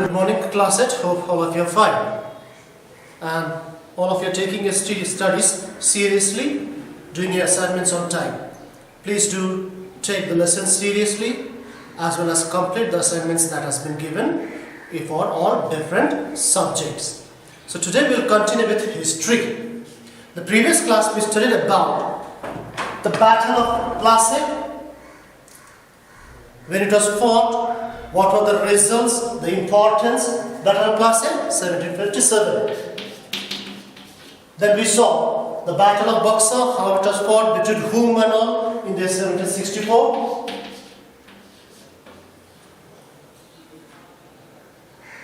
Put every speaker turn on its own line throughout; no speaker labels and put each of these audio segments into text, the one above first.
Good morning, class. Hope all of you are fine. And all of you are taking your studies seriously, doing your assignments on time. Please do take the lessons seriously as well as complete the assignments that has been given for all different subjects. So today we will continue with history. The previous class we studied about the Battle of Plassey, when it was fought, what were the results, the importance, Battle of Plassey, 1757. Then we saw the Battle of Buxar, how it was fought, between whom and all, in the 1764.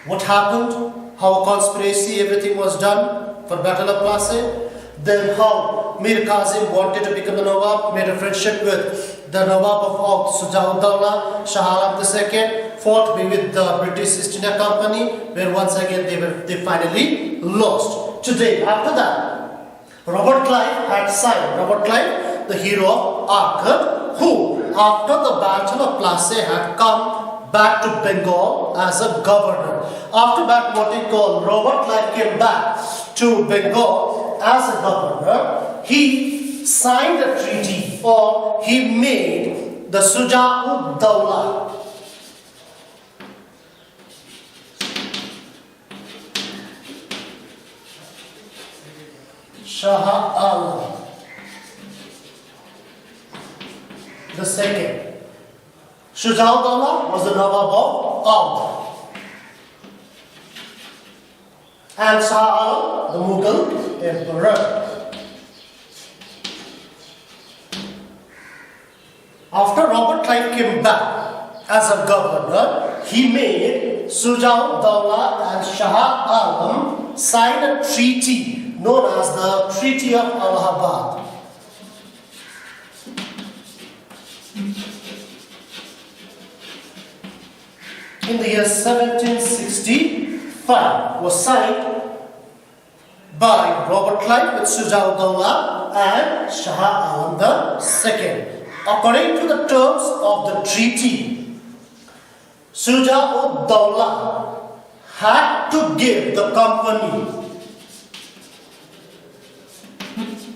What happened, how a conspiracy, everything was done for Battle of Plassey. Then how Mir Kazim wanted to become the Nawab, made a friendship with the Nawab of Oud, Sujauddaulah, Shah Alam II, fought with the British East India Company, where once again they finally lost. Today, after that, Robert Clive had signed, Robert Clive, the hero of Arcot, who after the Battle of Plassey had come back to Bengal as a governor. After that, what he called, Robert Clive came back to Bengal as a governor. He signed a treaty, or he made the Sujauddaulah. Shah Alam the second. Sujauddaulah was the Nawab of Oud, and Shah Alam the Mughal emperor. After Robert Clive came back as a governor, he made Sujauddaulah and Shah Alam sign a treaty known as the Treaty of Allahabad. In the year 1765, was signed by Robert Clive with Sujauddaulah and Shah Alam II. According to the terms of the treaty, Sujauddaulah had to give the company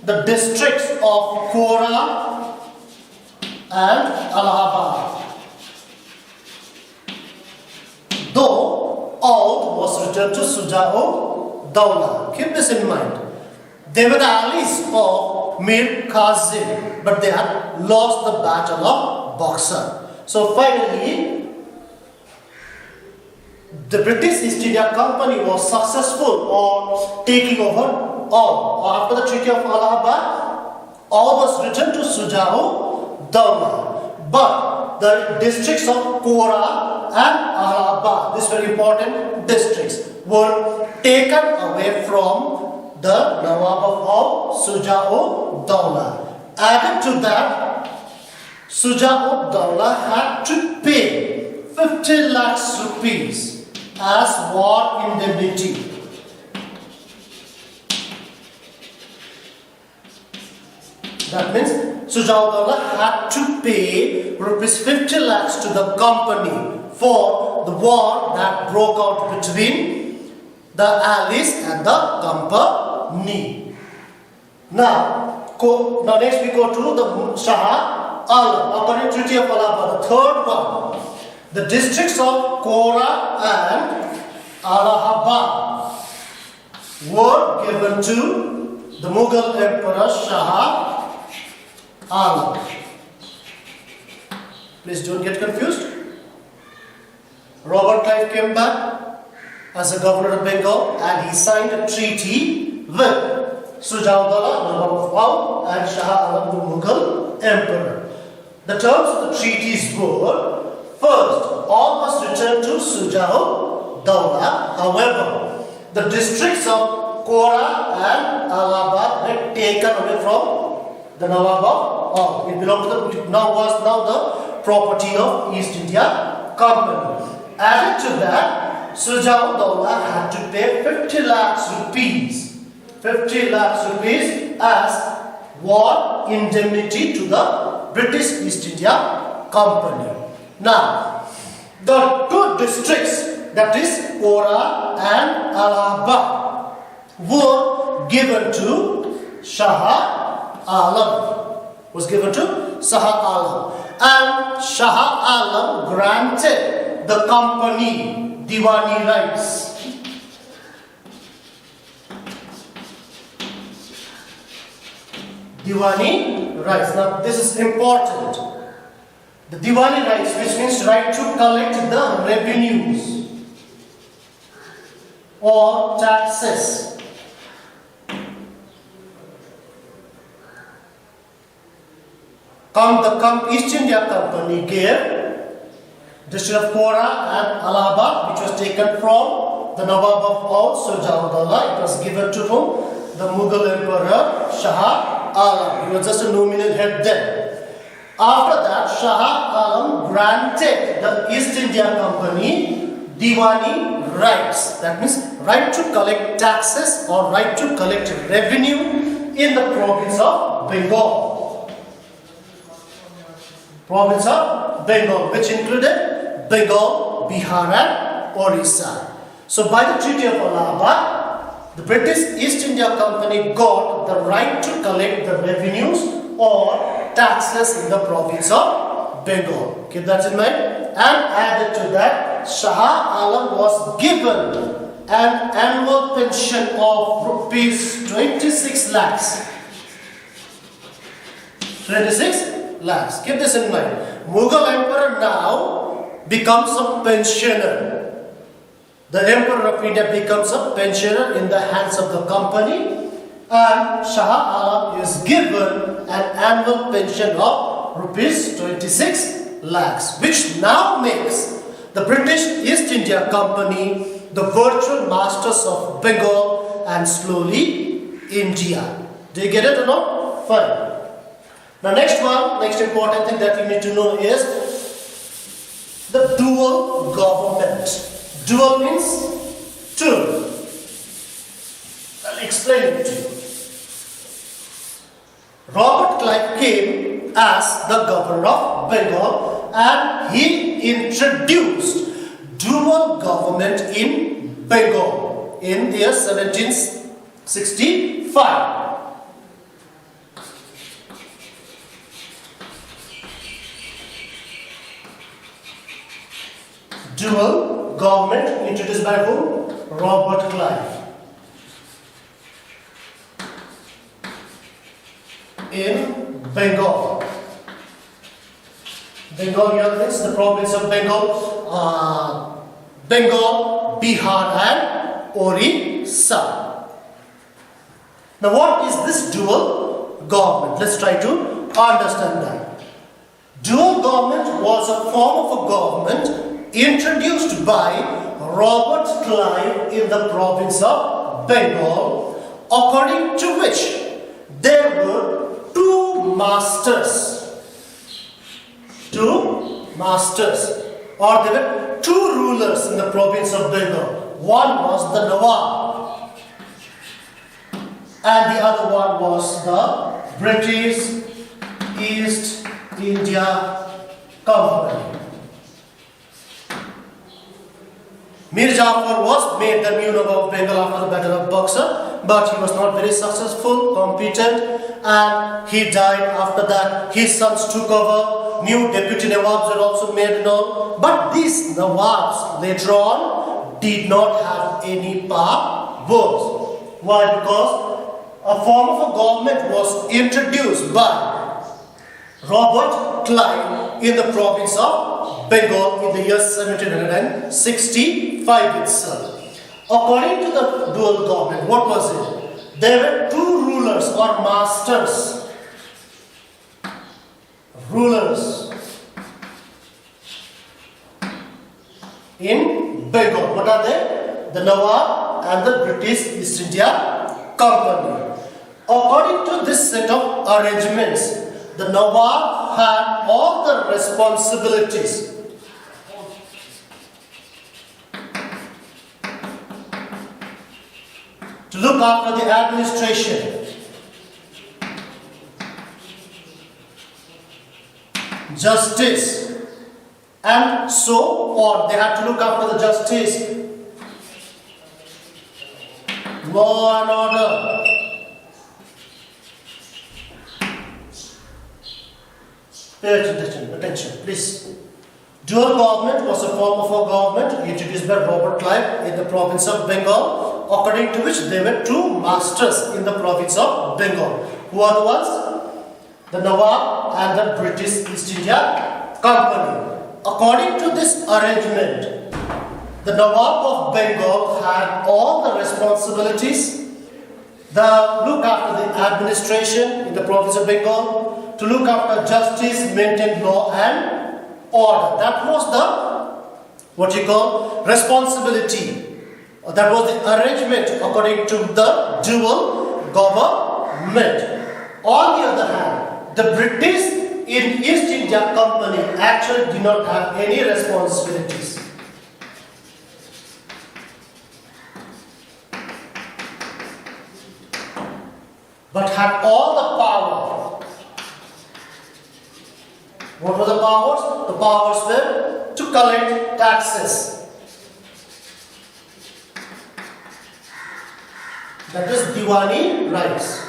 the districts of Kora and Allahabad, though Oud was returned to Sujauddaulah. Keep this in mind. They were the allies of Mir Kazim, but they had lost the Battle of Buxar. So finally, the British East India Company was successful on taking over Oud. After the Treaty of Allahabad, Oud was returned to Sujauddaulah, but the districts of Kora and Allahabad, these very important districts, were taken away from the Nawab of Oud, Sujauddaulah. Added to that, Sujauddaulah had to pay 50 lakhs rupees as war indemnity. That means Sujauddaulah had to pay rupees 50 lakhs to the company for the war that broke out between the allies and the company. Now next we go to the Shah Alam. According to Treaty of Allahabad, the third one, the districts of Kora and Allahabad were given to the Mughal Emperor Shah Alam. Please don't get confused. Robert Clive came back as a governor of Bengal, and he signed a treaty with Sujauddaulah, Nawab of Oud, and Shah Alam, the Mughal emperor. The terms of the treaties were: first, all must return to Sujauddaulah. However, the districts of Kora and Allahabad were taken away from the Nawab of Oud. It belonged to the property of East India Company. Added to that, Sujauddaulah had to pay 50 lakhs rupees as war indemnity to the British East India Company. Now, the two districts that is Ora and Allahabad, were given to Shah Alam. Was given to Shah Alam. And Shah Alam granted the company Diwani rights. Diwani rights. Now this is important. The Diwani rights, which means right to collect the revenues or taxes. The East India Company gave district of Kora and Allahabad, which was taken from the Nawab of Oud, Surjaudullah. It was given to whom? The Mughal Emperor Shah Alam. He was just a nominal head then. After that, Shah Alam granted the East India Company Diwani rights. That means right to collect taxes or right to collect revenue in the province of Bengal. Province of Bengal, which included Bengal, Bihar and Orissa. So by the Treaty of Allahabad, the British East India Company got the right to collect the revenues or taxes in the province of Bengal. Keep that in mind. And added to that, Shah Alam was given an annual pension of rupees 26 lakhs. 26 lakhs. Keep this in mind. Mughal Emperor now becomes a pensioner. The Emperor of India becomes a pensioner in the hands of the company, and Shah Alam is given an annual pension of rupees 26 lakhs, which now makes the British East India Company the virtual masters of Bengal and slowly India. Do you get it or not? Fine. Now next important thing that you need to know is the dual government. Dual means two. I'll explain it to you. Robert Clive came as the governor of Bengal and he introduced dual government in Bengal in the year 1765. Dual government introduced by whom? Robert Clive. In Bengal. Bengal here means the province of Bengal, Bengal, Bihar and Orissa. Now what is this dual government? Let's try to understand that. Dual government was a form of a government introduced by Robert Clive in the province of Bengal, according to which there were two masters, or there were two rulers in the province of Bengal. One was the Nawab and the other one was the British East India Company. Mir Jafar was made the new Nawab of Bengal after the Battle of Buxar, but he was not very successful, competent, and he died after that. His sons took over, new deputy Nawabs were also made and all. But these Nawabs later on did not have any powers. Why? Because a form of a government was introduced by Robert Clive in the province of Bengal in the year 1765 itself. According to the dual government, what was it? There were two rulers or masters. Rulers in Bengal. What are they? The Nawab and the British East India Company. According to this set of arrangements, the Nawab had all the responsibilities to look after the administration, justice, and so on. They had to look after the justice, law and order. Pay attention, please. Dual government was a form of a government introduced by Robert Clive in the province of Bengal, according to which there were two masters in the province of Bengal. Who are the ones? The Nawab and the British East India Company. According to this arrangement, the Nawab of Bengal had all the responsibilities, the look after the administration in the province of Bengal, to look after justice, maintain law and order. That was the responsibility. That was the arrangement according to the dual government. On the other hand, the British in East India Company actually did not have any responsibilities. But had all the power. What were the powers? The powers were to collect taxes. That is Diwani rights.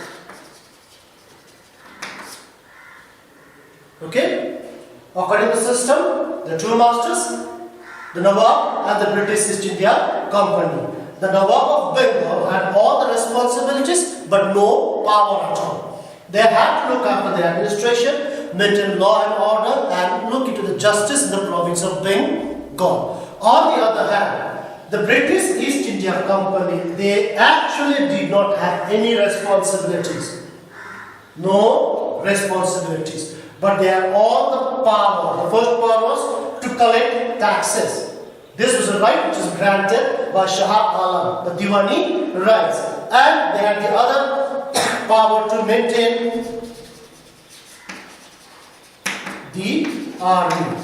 Okay? According to the system, the two masters, the Nawab and the British East India Company. The Nawab of Bengal had all the responsibilities but no power at all. They had to look after the administration, maintain law and order and look into the justice in the province of Bengal. On the other hand, the British East India Company, they actually did not have any responsibilities. No responsibilities. But they had all the power. The first power was to collect taxes. This was a right which was granted by Shah Alam, the Diwani rights. And they had the other power to maintain the army.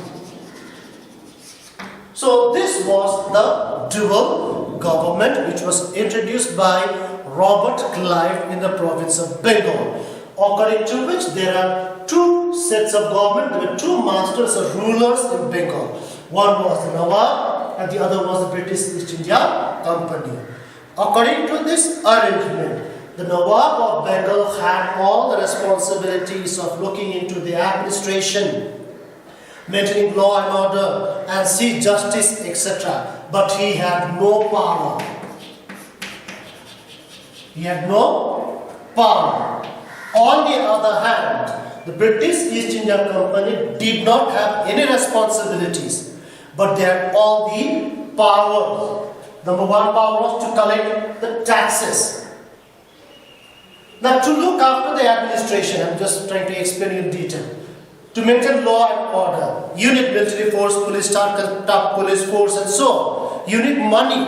So this was the dual government which was introduced by Robert Clive in the province of Bengal, according to which there are two sets of government. There were two masters or rulers in Bengal. One was the Nawab and the other was the British East India Company. According to this arrangement, the Nawab of Bengal had all the responsibilities of looking into the administration, maintaining law and order and see justice, etc. But he had no power. He had no power. On the other hand, the British East India Company did not have any responsibilities, but they had all the powers. Number one power was to collect the taxes. Now, to look after the administration, I'm just trying to explain in detail. To maintain law and order, you need military force, police staff, police force, and so on. You need money.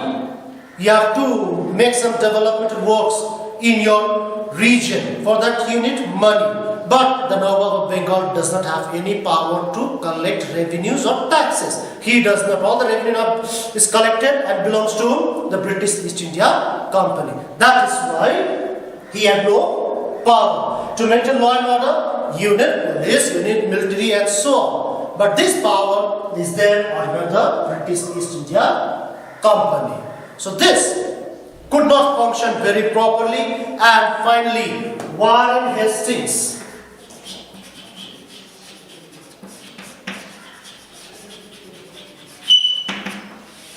You have to make some development works in your region. For that, you need money. But the Nawab of Bengal does not have any power to collect revenues or taxes. He does not. All the revenue is collected and belongs to the British East India Company. That is why he had no power. To maintain law and order, you need police, you need military and so on. But this power is there under the British East India Company. So this could not function very properly, and finally Warren Hastings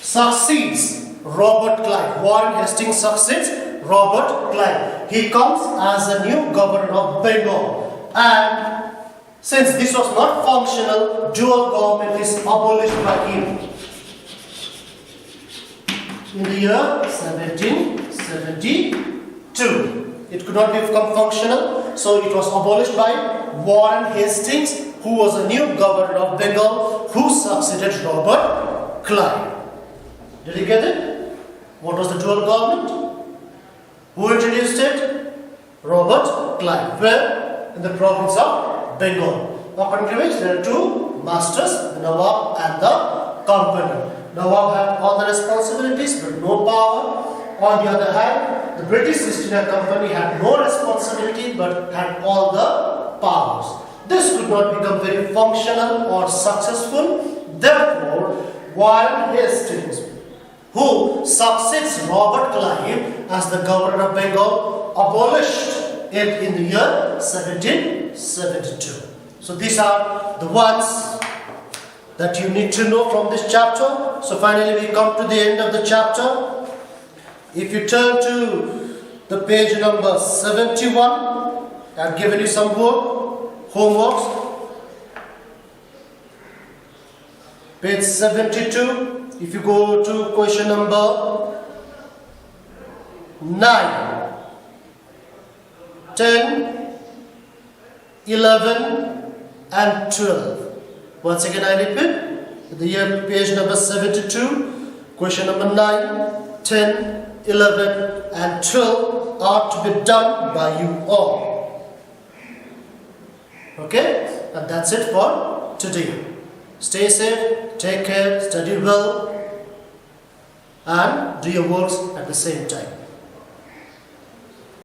succeeds Robert Clive. Warren Hastings succeeds Robert Clive. He comes as a new governor of Bengal, and since this was not functional, dual government is abolished by him in the year 1772. It could not become functional, so it was abolished by Warren Hastings, who was a new governor of Bengal, who succeeded Robert Clive. Did you get it? What was the dual government? Who introduced it? Robert Clive. Where? In the province of Bengal. According to which there are two masters, the Nawab and the Company. Nawab had all the responsibilities but no power. On the other hand, the British East India Company had no responsibility but had all the powers. This could not become very functional or successful Therefore, Warren Hastings, who succeeds Robert Clive as the governor of Bengal, abolished it in the year 1772. So these are the ones that you need to know from this chapter. So finally we come to the end of the chapter. If you turn to the page number 71, I have given you some homeworks. Page 72, if you go to question number 9, 10, 11 and 12. Once again I repeat, the year page number 72, question number 9, 10, 11 and 12 are to be done by you all. Okay, and that's it for today. Stay safe, take care, study well and do your works at the same time.